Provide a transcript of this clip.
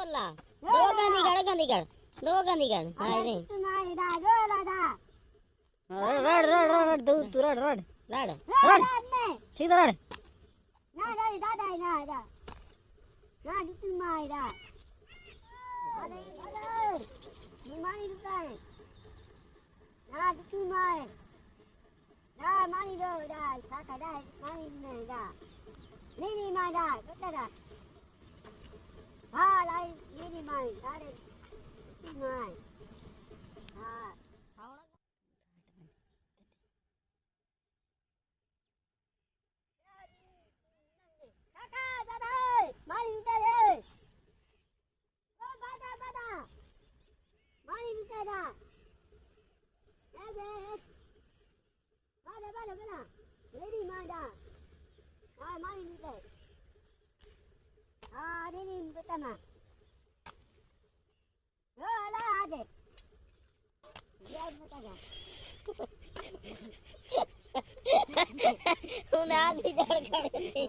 बोला दो गांधी गढ़ हाय रे रड रड रड रड तू रड रड रड रड सीधा रड ना दादा ना दा ना तू माई दा अरे मानी दुता है ना तू माई ना मानी दो दा साका दा मानी नहीं दा नहीं माई दा कितना दा हाँ लाई नहीं माई अरे तू माई हाँ उन्हें आधी जड़ कर दी